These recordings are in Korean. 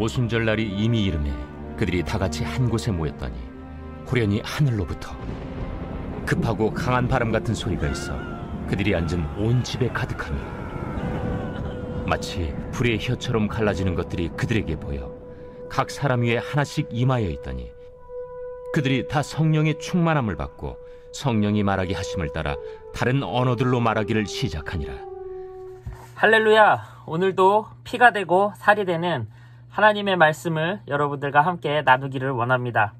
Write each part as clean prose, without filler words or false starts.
오순절날이 이미 이름에 그들이 다 같이 한 곳에 모였더니 후련히 하늘로부터 급하고 강한 바람 같은 소리가 있어 그들이 앉은 온 집에 가득하며 마치 불의 혀처럼 갈라지는 것들이 그들에게 보여 각 사람 위에 하나씩 임하여 있더니 그들이 다 성령의 충만함을 받고 성령이 말하게 하심을 따라 다른 언어들로 말하기를 시작하니라. 할렐루야! 오늘도 피가 되고 살이 되는 하나님의 말씀을 여러분들과 함께 나누기를 원합니다.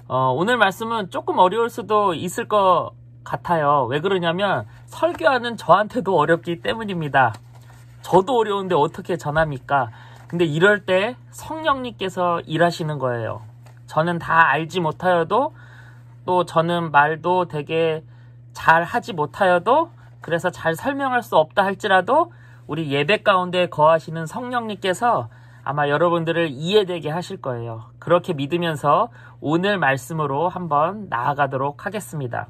오늘 말씀은 조금 어려울 수도 있을 것 같아요. 왜 그러냐면 설교하는 저한테도 어렵기 때문입니다. 저도 어려운데 어떻게 전합니까? 근데 이럴 때 성령님께서 일하시는 거예요. 저는 다 알지 못하여도 또 저는 말도 되게 잘 하지 못하여도 그래서 잘 설명할 수 없다 할지라도 우리 예배 가운데 거하시는 성령님께서 아마 여러분들을 이해되게 하실 거예요. 그렇게 믿으면서 오늘 말씀으로 한번 나아가도록 하겠습니다.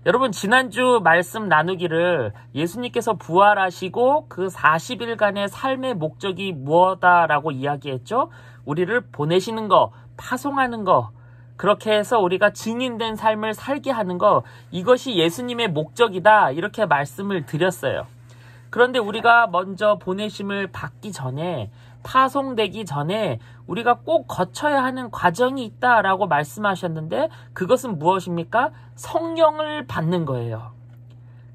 여러분, 지난주 말씀 나누기를 예수님께서 부활하시고 그 40일간의 삶의 목적이 무엇이다라고 이야기했죠. 우리를 보내시는 거, 파송하는 거, 그렇게 해서 우리가 증인된 삶을 살게 하는 거, 이것이 예수님의 목적이다, 이렇게 말씀을 드렸어요. 그런데 우리가 먼저 보내심을 받기 전에, 파송되기 전에 우리가 꼭 거쳐야 하는 과정이 있다라고 말씀하셨는데 그것은 무엇입니까? 성령을 받는 거예요.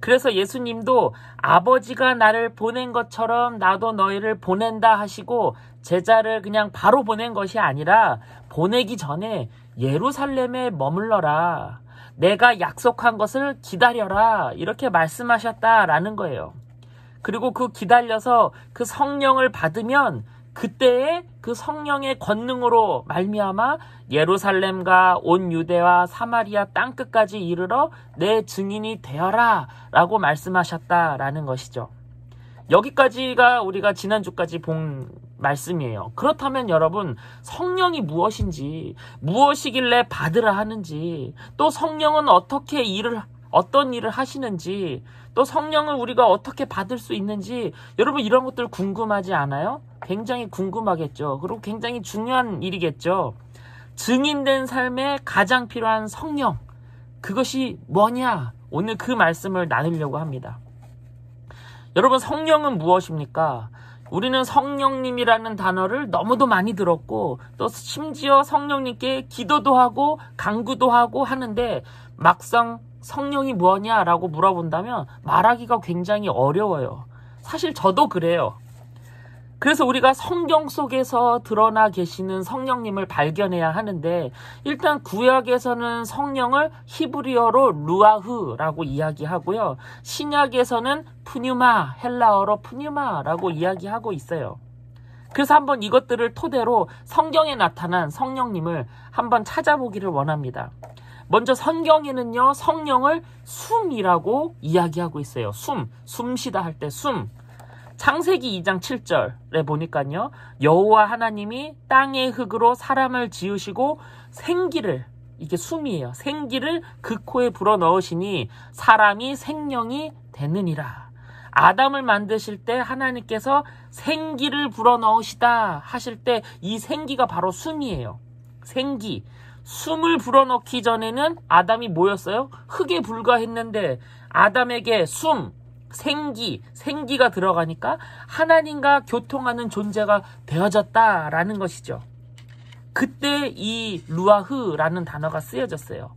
그래서 예수님도 아버지가 나를 보낸 것처럼 나도 너희를 보낸다 하시고 제자를 그냥 바로 보낸 것이 아니라 보내기 전에 예루살렘에 머물러라. 내가 약속한 것을 기다려라. 이렇게 말씀하셨다라는 거예요. 그리고 그 기다려서 그 성령을 받으면 그때에 그 성령의 권능으로 말미암아 예루살렘과 온 유대와 사마리아 땅끝까지 이르러 내 증인이 되어라 라고 말씀하셨다라는 것이죠. 여기까지가 우리가 지난주까지 본 말씀이에요. 그렇다면 여러분, 성령이 무엇인지, 무엇이길래 받으라 하는지, 또 성령은 어떤 일을 하시는지, 또 성령을 우리가 어떻게 받을 수 있는지 여러분 이런 것들 궁금하지 않아요? 굉장히 궁금하겠죠. 그리고 굉장히 중요한 일이겠죠. 증인된 삶에 가장 필요한 성령, 그것이 뭐냐? 오늘 그 말씀을 나누려고 합니다. 여러분, 성령은 무엇입니까? 우리는 성령님이라는 단어를 너무도 많이 들었고 또 심지어 성령님께 기도도 하고 간구도 하고 하는데 막상 성령이 뭐냐라고 물어본다면 말하기가 굉장히 어려워요. 사실 저도 그래요. 그래서 우리가 성경 속에서 드러나 계시는 성령님을 발견해야 하는데 일단 구약에서는 성령을 히브리어로 루아흐라고 이야기하고요. 신약에서는 푸뉴마, 헬라어로 푸뉴마라고 이야기하고 있어요. 그래서 한번 이것들을 토대로 성경에 나타난 성령님을 한번 찾아보기를 원합니다. 먼저 성경에는요, 성령을 숨이라고 이야기하고 있어요. 숨쉬다 할 때 숨. 창세기 2장 7절에 보니까요, 여호와 하나님이 땅의 흙으로 사람을 지으시고 생기를, 이게 숨이에요. 생기를 그 코에 불어넣으시니 사람이 생명이 되느니라. 아담을 만드실 때 하나님께서 생기를 불어넣으시다 하실 때 이 생기가 바로 숨이에요. 생기. 숨을 불어넣기 전에는 아담이 뭐였어요? 흙에 불과했는데 아담에게 숨, 생기가 들어가니까 하나님과 교통하는 존재가 되어졌다라는 것이죠. 그때 이 루아흐라는 단어가 쓰여졌어요.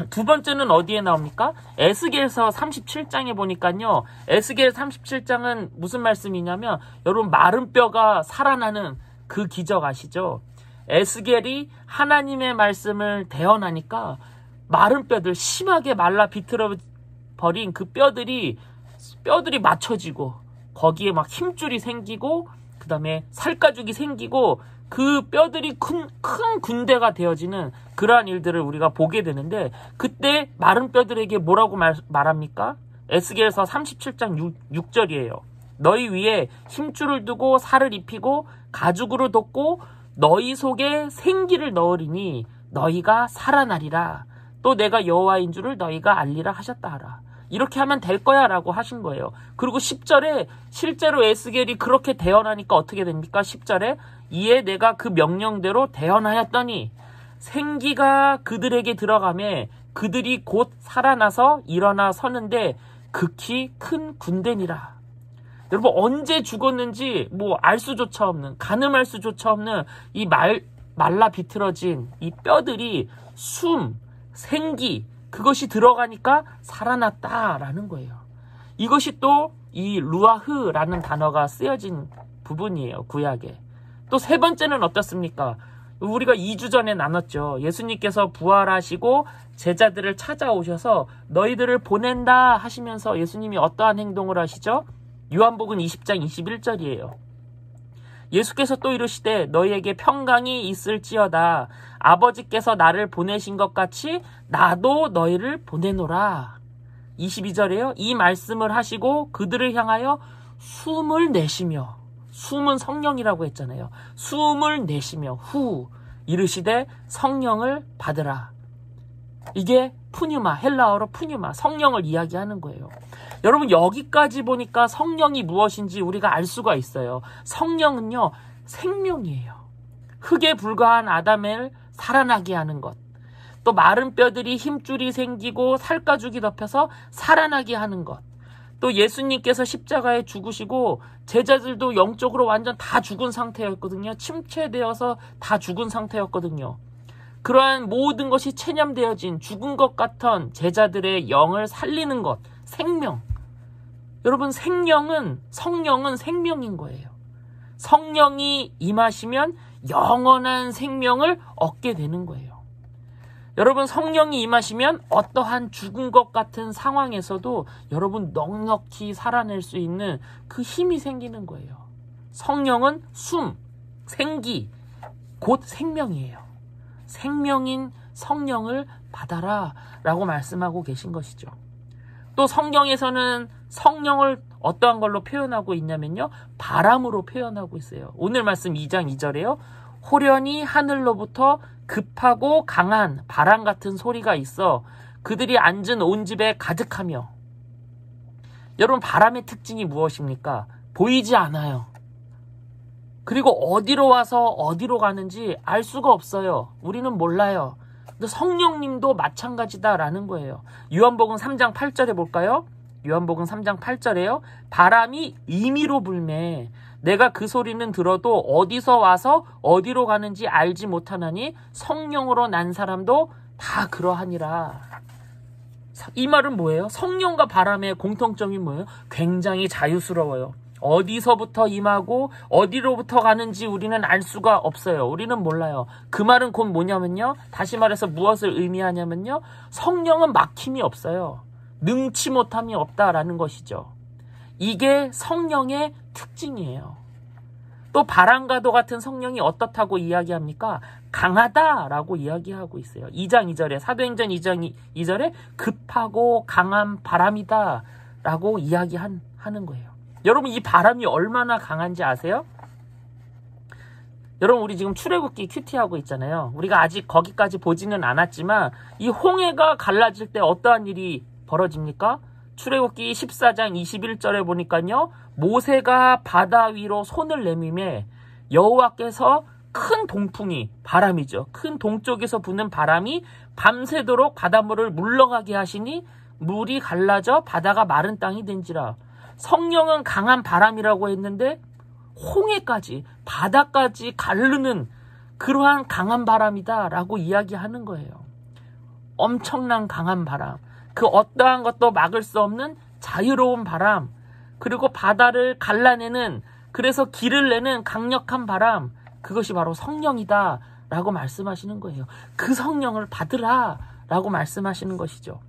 두 번째는 어디에 나옵니까? 에스겔서 37장에 보니까요. 에스겔 37장은 무슨 말씀이냐면 여러분 마른 뼈가 살아나는 그 기적 아시죠? 에스겔이 하나님의 말씀을 대언하니까 마른 뼈들, 심하게 말라 비틀어 버린 그 뼈들이 맞춰지고 거기에 막 힘줄이 생기고 그 다음에 살가죽이 생기고 그 뼈들이 큰 군대가 되어지는 그러한 일들을 우리가 보게 되는데 그때 마른 뼈들에게 뭐라고 말합니까? 에스겔서 37장 6절이에요. 너희 위에 힘줄을 두고 살을 입히고 가죽으로 덮고 너희 속에 생기를 넣으리니 너희가 살아나리라. 또 내가 여호와인 줄을 너희가 알리라 하셨다 하라. 이렇게 하면 될 거야 라고 하신 거예요. 그리고 10절에 실제로 에스겔이 그렇게 대언하니까 어떻게 됩니까? 10절에 이에 내가 그 명령대로 대언하였더니 생기가 그들에게 들어가매 그들이 곧 살아나서 일어나 서는데 극히 큰 군대니라. 여러분 언제 죽었는지 알 수조차 없는, 가늠할 수조차 없는 이 말라 비틀어진 이 뼈들이 숨, 생기 그것이 들어가니까 살아났다라는 거예요. 이것이 또 이 루아흐라는 단어가 쓰여진 부분이에요. 구약에. 또 세 번째는 어떻습니까? 우리가 2주 전에 나눴죠. 예수님께서 부활하시고 제자들을 찾아오셔서 너희들을 보낸다 하시면서 예수님이 어떠한 행동을 하시죠? 요한복음 20장 21절이에요. 예수께서 또 이르시되 너희에게 평강이 있을지어다. 아버지께서 나를 보내신 것 같이 나도 너희를 보내노라. 22절에요. 이 말씀을 하시고 그들을 향하여 숨을 내쉬며, 숨은 성령이라고 했잖아요. 숨을 내쉬며 후 이르시되 성령을 받으라. 이게 푸뉴마, 헬라어로 푸뉴마, 성령을 이야기하는 거예요. 여러분 여기까지 보니까 성령이 무엇인지 우리가 알 수가 있어요. 성령은요 생명이에요. 흙에 불과한 아담을 살아나게 하는 것, 또 마른 뼈들이 힘줄이 생기고 살가죽이 덮여서 살아나게 하는 것, 또 예수님께서 십자가에 죽으시고 제자들도 영적으로 완전 다 죽은 상태였거든요. 침체되어서 다 죽은 상태였거든요. 그러한 모든 것이 체념되어진 죽은 것 같은 제자들의 영을 살리는 것, 생명. 여러분 성령은 생명인 거예요. 성령이 임하시면 영원한 생명을 얻게 되는 거예요. 여러분 성령이 임하시면 어떠한 죽은 것 같은 상황에서도 여러분 넉넉히 살아낼 수 있는 그 힘이 생기는 거예요. 성령은 숨, 생기, 곧 생명이에요. 생명인 성령을 받아라 라고 말씀하고 계신 것이죠. 또 성경에서는 성령을 어떠한 걸로 표현하고 있냐면요, 바람으로 표현하고 있어요. 오늘 말씀 2장 2절에요. 호련히 하늘로부터 급하고 강한 바람 같은 소리가 있어 그들이 앉은 온 집에 가득하며. 여러분 바람의 특징이 무엇입니까? 보이지 않아요. 그리고 어디로 와서 어디로 가는지 알 수가 없어요. 우리는 몰라요. 근데 성령님도 마찬가지다라는 거예요. 요한복음 3장 8절에 볼까요? 요한복음 3장 8절에요. 바람이 임의로 불매 내가 그 소리는 들어도 어디서 와서 어디로 가는지 알지 못하나니 성령으로 난 사람도 다 그러하니라. 이 말은 뭐예요? 성령과 바람의 공통점이 뭐예요? 굉장히 자유스러워요. 어디서부터 임하고 어디로부터 가는지 우리는 알 수가 없어요. 우리는 몰라요. 그 말은 곧 뭐냐면요, 다시 말해서 무엇을 의미하냐면요, 성령은 막힘이 없어요. 능치 못함이 없다라는 것이죠. 이게 성령의 특징이에요. 또 바람과도 같은 성령이 어떻다고 이야기합니까? 강하다라고 이야기하고 있어요. 2장 2절에 사도행전 2장 2절에 급하고 강한 바람이다 라고 이야기하는 거예요. 여러분 이 바람이 얼마나 강한지 아세요? 여러분 우리 지금 출애굽기 큐티하고 있잖아요. 우리가 아직 거기까지 보지는 않았지만 이 홍해가 갈라질 때 어떠한 일이 벌어집니까? 출애굽기 14장 21절에 보니까요, 모세가 바다 위로 손을 내밀매 여호와께서 큰 동풍이, 바람이죠, 큰 동쪽에서 부는 바람이 밤새도록 바닷물을 물러가게 하시니 물이 갈라져 바다가 마른 땅이 된지라. 성령은 강한 바람이라고 했는데 홍해까지, 바다까지 가르는 그러한 강한 바람이다 라고 이야기하는 거예요. 엄청난 강한 바람, 그 어떠한 것도 막을 수 없는 자유로운 바람, 그리고 바다를 갈라내는, 그래서 길을 내는 강력한 바람, 그것이 바로 성령이다 라고 말씀하시는 거예요. 그 성령을 받으라 라고 말씀하시는 것이죠.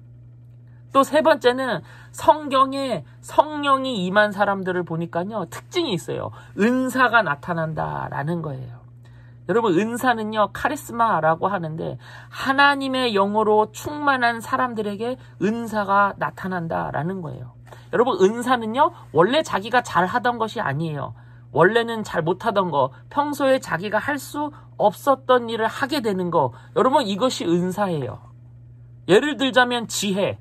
또 세 번째는 성경에 성령이 임한 사람들을 보니까요, 특징이 있어요. 은사가 나타난다라는 거예요. 여러분 은사는요, 카리스마라고 하는데 하나님의 영으로 충만한 사람들에게 은사가 나타난다라는 거예요. 여러분 은사는요, 원래 자기가 잘하던 것이 아니에요. 원래는 잘 못하던 거, 평소에 자기가 할 수 없었던 일을 하게 되는 거, 여러분 이것이 은사예요. 예를 들자면 지혜.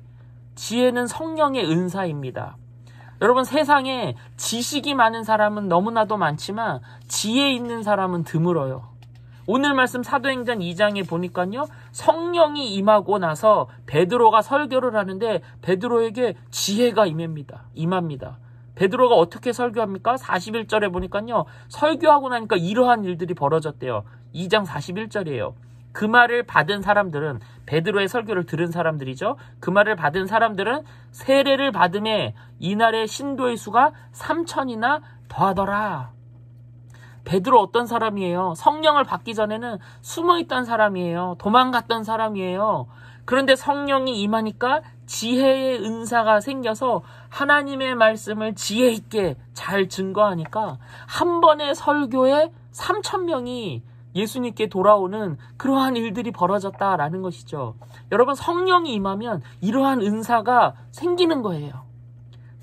지혜는 성령의 은사입니다. 여러분, 세상에 지식이 많은 사람은 너무나도 많지만 지혜 있는 사람은 드물어요. 오늘 말씀 사도행전 2장에 보니까요, 성령이 임하고 나서 베드로가 설교를 하는데 베드로에게 지혜가 임합니다. 베드로가 어떻게 설교합니까? 41절에 보니까요, 설교하고 나니까 이러한 일들이 벌어졌대요. 2장 41절이에요. 그 말을 받은 사람들은, 베드로의 설교를 들은 사람들이죠. 그 말을 받은 사람들은 세례를 받음에 이날의 신도의 수가 3,000이나 더하더라. 베드로 어떤 사람이에요? 성령을 받기 전에는 숨어있던 사람이에요. 도망갔던 사람이에요. 그런데 성령이 임하니까 지혜의 은사가 생겨서 하나님의 말씀을 지혜 있게 잘 증거하니까 한 번의 설교에 3,000명이 예수님께 돌아오는 그러한 일들이 벌어졌다라는 것이죠. 여러분, 성령이 임하면 이러한 은사가 생기는 거예요.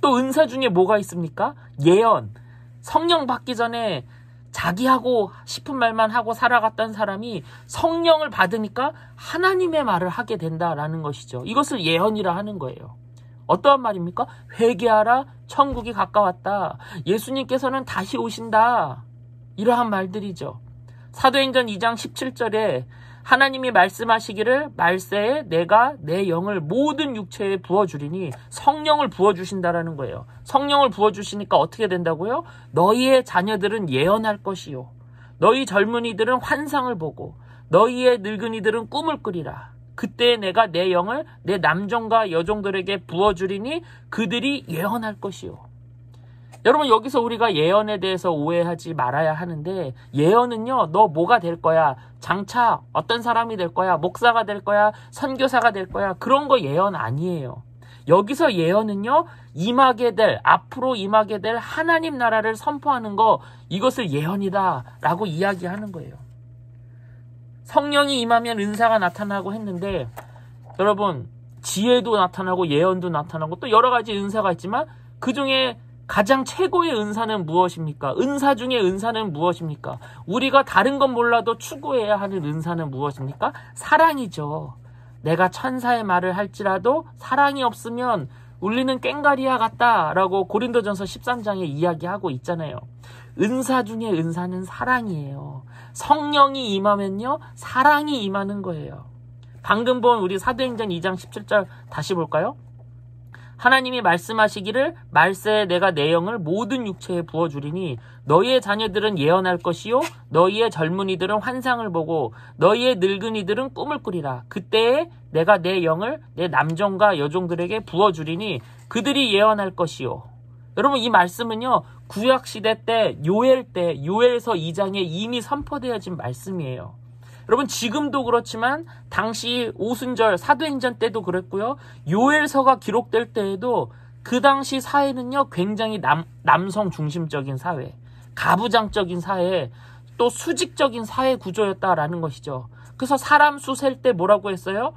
또 은사 중에 뭐가 있습니까? 예언. 성령 받기 전에 자기 하고 싶은 말만 하고 살아갔던 사람이 성령을 받으니까 하나님의 말을 하게 된다라는 것이죠. 이것을 예언이라 하는 거예요. 어떠한 말입니까? 회개하라, 천국이 가까웠다. 예수님께서는 다시 오신다. 이러한 말들이죠. 사도행전 2장 17절에 하나님이 말씀하시기를 말세에 내가 내 영을 모든 육체에 부어주리니, 성령을 부어주신다라는 거예요. 성령을 부어주시니까 어떻게 된다고요? 너희의 자녀들은 예언할 것이요, 너희 젊은이들은 환상을 보고 너희의 늙은이들은 꿈을 꾸리라. 그때 내가 내 영을 내 남종과 여종들에게 부어주리니 그들이 예언할 것이요. 여러분, 여기서 우리가 예언에 대해서 오해하지 말아야 하는데, 예언은요, 너 뭐가 될 거야, 장차 어떤 사람이 될 거야, 목사가 될 거야, 선교사가 될 거야, 그런 거 예언 아니에요. 여기서 예언은요, 앞으로 임하게 될 하나님 나라를 선포하는 거, 이것을 예언이다 라고 이야기하는 거예요. 성령이 임하면 은사가 나타나고 했는데, 여러분, 지혜도 나타나고 예언도 나타나고 또 여러 가지 은사가 있지만 그 중에 가장 최고의 은사는 무엇입니까? 은사 중에 은사는 무엇입니까? 우리가 다른 건 몰라도 추구해야 하는 은사는 무엇입니까? 사랑이죠. 내가 천사의 말을 할지라도 사랑이 없으면 울리는 꽹과리와 같다라고 고린도전서 13장에 이야기하고 있잖아요. 은사 중에 은사는 사랑이에요. 성령이 임하면요, 사랑이 임하는 거예요. 방금 본 우리 사도행전 2장 17절 다시 볼까요? 하나님이 말씀하시기를 말세에 내가 내 영을 모든 육체에 부어주리니 너희의 자녀들은 예언할 것이요, 너희의 젊은이들은 환상을 보고 너희의 늙은이들은 꿈을 꾸리라. 그때에 내가 내 영을 내 남종과 여종들에게 부어주리니 그들이 예언할 것이요. 여러분, 이 말씀은요, 구약시대 때 요엘서 2장에 이미 선포되어진 말씀이에요. 여러분, 지금도 그렇지만 당시 오순절 사도행전 때도 그랬고요, 요엘서가 기록될 때에도 그 당시 사회는요, 굉장히 남성 중심적인 사회, 가부장적인 사회, 또 수직적인 사회 구조였다라는 것이죠. 그래서 사람 수 셀 때 뭐라고 했어요?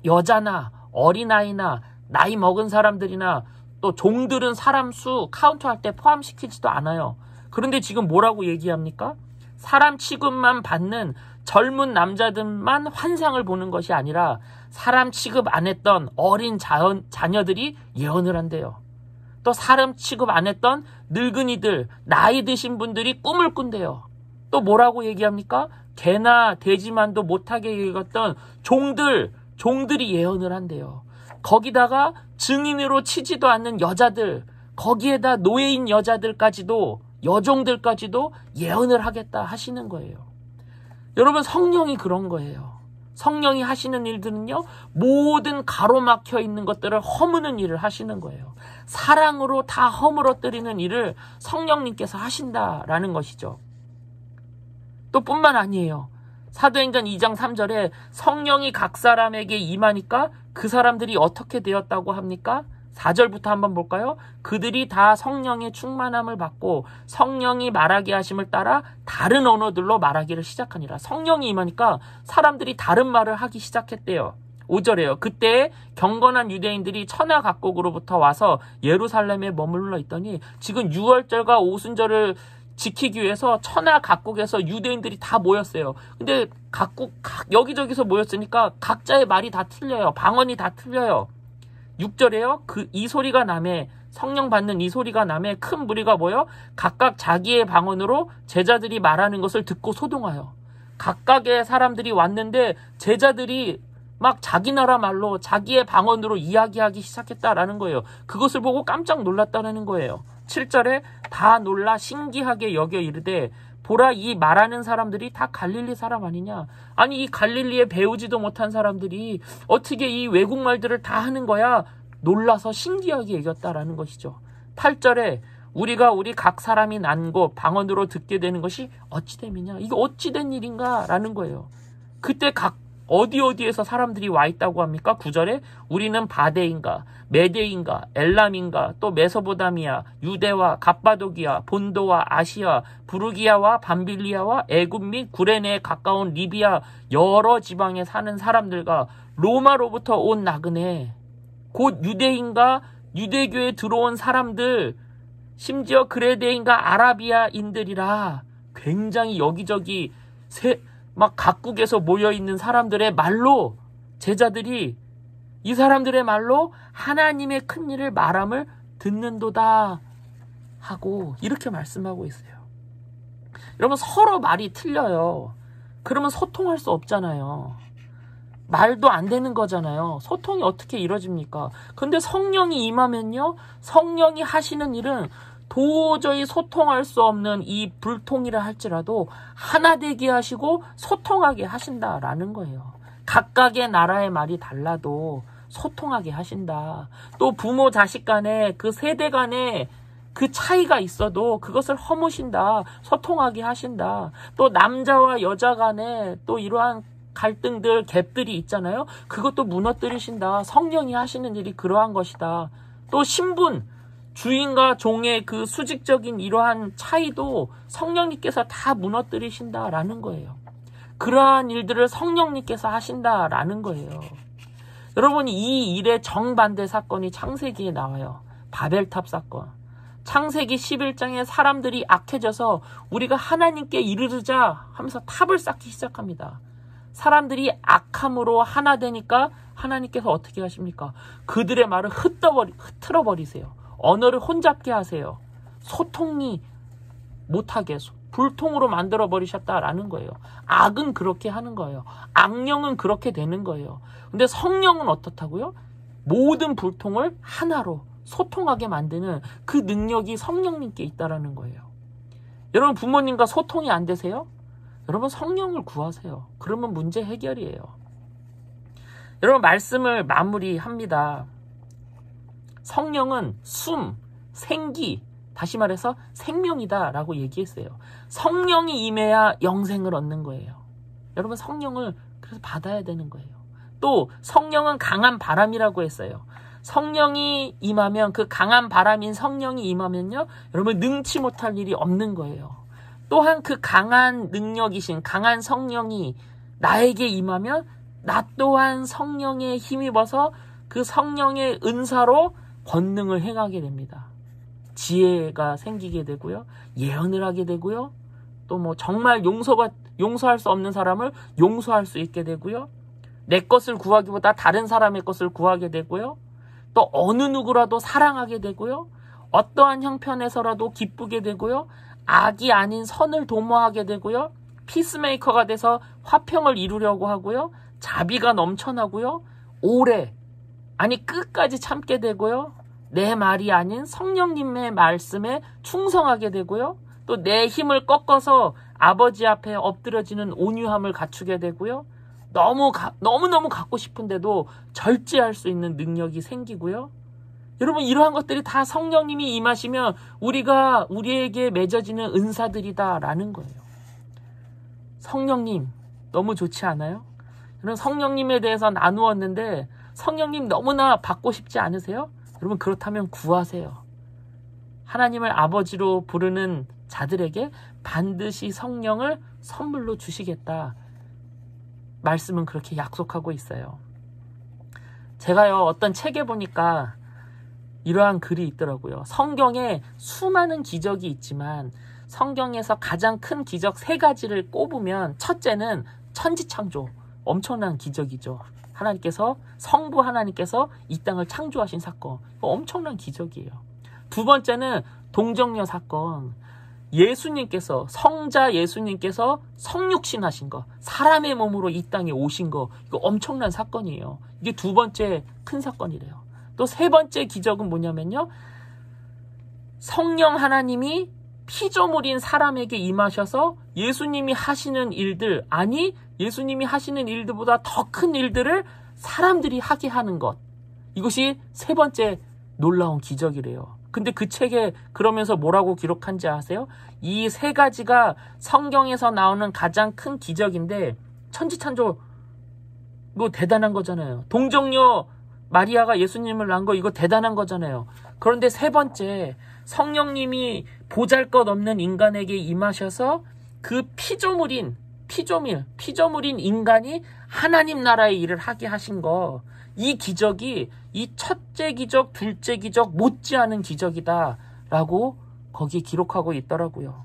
여자나 어린아이나 나이 먹은 사람들이나 또 종들은 사람 수 카운트할 때 포함시키지도 않아요. 그런데 지금 뭐라고 얘기합니까? 사람 취급만 받는 젊은 남자들만 환상을 보는 것이 아니라 사람 취급 안 했던 어린 자녀들이 예언을 한대요. 또 사람 취급 안 했던 늙은이들, 나이 드신 분들이 꿈을 꾼대요. 또 뭐라고 얘기합니까? 개나 돼지만도 못하게 읽었던 종들이 예언을 한대요. 거기다가 증인으로 치지도 않는 여자들, 거기에다 노예인 여종들까지도 예언을 하겠다 하시는 거예요. 여러분, 성령이 그런 거예요. 성령이 하시는 일들은요, 모든 가로막혀 있는 것들을 허무는 일을 하시는 거예요. 사랑으로 다 허물어뜨리는 일을 성령님께서 하신다라는 것이죠. 또 뿐만 아니에요. 사도행전 2장 3절에 성령이 각 사람에게 임하니까 그 사람들이 어떻게 되었다고 합니까? 4절부터 한번 볼까요? 그들이 다 성령의 충만함을 받고 성령이 말하게 하심을 따라 다른 언어들로 말하기를 시작하니라. 성령이 임하니까 사람들이 다른 말을 하기 시작했대요. 5절에요. 그때 경건한 유대인들이 천하 각국으로부터 와서 예루살렘에 머물러 있더니, 지금 6월절과 오순절을 지키기 위해서 천하 각국에서 유대인들이 다 모였어요. 근데 여기저기서 모였으니까 각자의 말이 다 틀려요. 방언이 다 틀려요. 6절에요. 이 소리가 나매, 성령 받는 이 소리가 나매 큰 무리가 모여 각각 자기의 방언으로 제자들이 말하는 것을 듣고 소동하여. 각각의 사람들이 왔는데 제자들이 막 자기 나라 말로 자기의 방언으로 이야기하기 시작했다라는 거예요. 그것을 보고 깜짝 놀랐다는 거예요. 7절에 다 놀라 신기하게 여겨 이르되 보라, 이 말하는 사람들이 다 갈릴리 사람 아니냐. 아니, 이 갈릴리에 배우지도 못한 사람들이 어떻게 이 외국 말들을 다 하는 거야. 놀라서 신기하게 여겼다라는 것이죠. 8절에 우리가 우리 각 사람이 난 곳 방언으로 듣게 되는 것이 어찌 됨이냐. 이게 어찌 된 일인가 라는 거예요. 그때 각 어디에서 사람들이 와 있다고 합니까? 9절에 우리는 바데인가, 메데인가, 엘람인가, 또 메소보다미아, 유대와 갑바도기아, 본도와 아시아, 부르기아와 밤빌리아와 애굽 및 구레네에 가까운 리비아 여러 지방에 사는 사람들과 로마로부터 온 나그네, 곧 유대인과 유대교에 들어온 사람들, 심지어 그레데인과 아라비아인들이라. 굉장히 여기저기 막 각국에서 모여있는 사람들의 말로 제자들이 이 사람들의 말로 하나님의 큰 일을 말함을 듣는도다 하고 이렇게 말씀하고 있어요. 여러분, 서로 말이 틀려요. 그러면 소통할 수 없잖아요. 말도 안 되는 거잖아요. 소통이 어떻게 이루어집니까? 근데 성령이 임하면요, 성령이 하시는 일은 도저히 소통할 수 없는 이 불통이라 할지라도 하나 되게 하시고 소통하게 하신다라는 거예요. 각각의 나라의 말이 달라도 소통하게 하신다. 또 부모 자식 간에 그 세대 간에 그 차이가 있어도 그것을 허무신다. 소통하게 하신다. 또 남자와 여자 간에 또 이러한 갈등들, 갭들이 있잖아요. 그것도 무너뜨리신다. 성령이 하시는 일이 그러한 것이다. 또 신분, 주인과 종의 그 수직적인 이러한 차이도 성령님께서 다 무너뜨리신다라는 거예요. 그러한 일들을 성령님께서 하신다라는 거예요. 여러분, 이 일의 정반대 사건이 창세기에 나와요. 바벨탑 사건. 창세기 11장에 사람들이 악해져서 우리가 하나님께 이르르자 하면서 탑을 쌓기 시작합니다. 사람들이 악함으로 하나 되니까 하나님께서 어떻게 하십니까? 그들의 말을 흩어버리세요. 언어를 혼잡게 하세요. 소통이 못하게 불통으로 만들어 버리셨다라는 거예요. 악은 그렇게 하는 거예요. 악령은 그렇게 되는 거예요. 근데 성령은 어떻다고요? 모든 불통을 하나로 소통하게 만드는 그 능력이 성령님께 있다라는 거예요. 여러분, 부모님과 소통이 안 되세요? 여러분, 성령을 구하세요. 그러면 문제 해결이에요. 여러분, 말씀을 마무리합니다. 성령은 숨, 생기, 다시 말해서 생명이다 라고 얘기했어요. 성령이 임해야 영생을 얻는 거예요. 여러분, 성령을 그래서 받아야 되는 거예요. 또 성령은 강한 바람이라고 했어요. 성령이 임하면, 그 강한 바람인 성령이 임하면요, 여러분, 능치 못할 일이 없는 거예요. 또한 그 강한 능력이신 강한 성령이 나에게 임하면 나 또한 성령에 힘입어서 그 성령의 은사로 권능을 행하게 됩니다. 지혜가 생기게 되고요. 예언을 하게 되고요. 또 뭐 정말 용서할 수 없는 사람을 용서할 수 있게 되고요. 내 것을 구하기보다 다른 사람의 것을 구하게 되고요. 또 어느 누구라도 사랑하게 되고요. 어떠한 형편에서라도 기쁘게 되고요. 악이 아닌 선을 도모하게 되고요. 피스메이커가 돼서 화평을 이루려고 하고요. 자비가 넘쳐나고요. 오래, 아니 끝까지 참게 되고요. 내 말이 아닌 성령님의 말씀에 충성하게 되고요. 또 내 힘을 꺾어서 아버지 앞에 엎드려지는 온유함을 갖추게 되고요. 너무너무 갖고 싶은데도 절제할 수 있는 능력이 생기고요. 여러분, 이러한 것들이 다 성령님이 임하시면 우리에게 맺어지는 은사들이다라는 거예요. 성령님, 너무 좋지 않아요? 여러분, 성령님에 대해서 나누었는데 성령님 너무나 받고 싶지 않으세요? 여러분, 그렇다면 구하세요. 하나님을 아버지로 부르는 자들에게 반드시 성령을 선물로 주시겠다. 말씀은 그렇게 약속하고 있어요. 제가요, 어떤 책에 보니까 이러한 글이 있더라고요. 성경에 수많은 기적이 있지만 성경에서 가장 큰 기적 3가지를 꼽으면 첫째는 천지창조. 엄청난 기적이죠. 하나님께서, 성부 하나님께서 이 땅을 창조하신 사건. 이거 엄청난 기적이에요. 두 번째는 동정녀 사건. 예수님께서, 성자 예수님께서 성육신 하신 거, 사람의 몸으로 이 땅에 오신 거, 이거 엄청난 사건이에요. 이게 두 번째 큰 사건이래요. 또 세 번째 기적은 뭐냐면요, 성령 하나님이 피조물인 사람에게 임하셔서 예수님이 하시는 일들, 아니 예수님이 하시는 일들보다 더 큰 일들을 사람들이 하게 하는 것, 이것이 세 번째 놀라운 기적이래요. 근데 그 책에 그러면서 뭐라고 기록한지 아세요? 이 세 가지가 성경에서 나오는 가장 큰 기적인데, 천지창조 이거 대단한 거잖아요. 동정녀 마리아가 예수님을 낳은 거, 이거 대단한 거잖아요. 그런데 세 번째, 성령님이 보잘것없는 인간에게 임하셔서 그 피조물인 인간이 하나님 나라의 일을 하게 하신 거, 이 기적이 이 첫째 기적, 둘째 기적 못지않은 기적이다 라고 거기에 기록하고 있더라고요.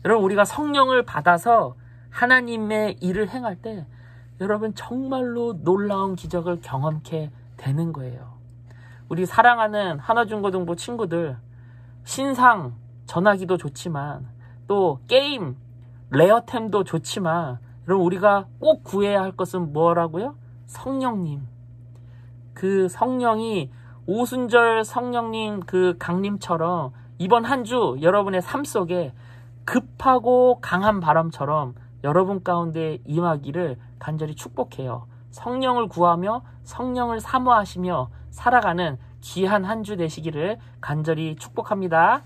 여러분, 우리가 성령을 받아서 하나님의 일을 행할 때 여러분 정말로 놀라운 기적을 경험케 되는 거예요. 우리 사랑하는 한화중고등부 친구들, 신상 전화기도 좋지만 또 게임 레어템도 좋지만, 여러분 우리가 꼭 구해야 할 것은 뭐라고요? 성령님. 그 성령이 오순절 성령님 그 강림처럼 이번 한 주 여러분의 삶 속에 급하고 강한 바람처럼 여러분 가운데 임하기를 간절히 축복해요. 성령을 구하며 성령을 사모하시며 살아가는 귀한 한 주 되시기를 간절히 축복합니다.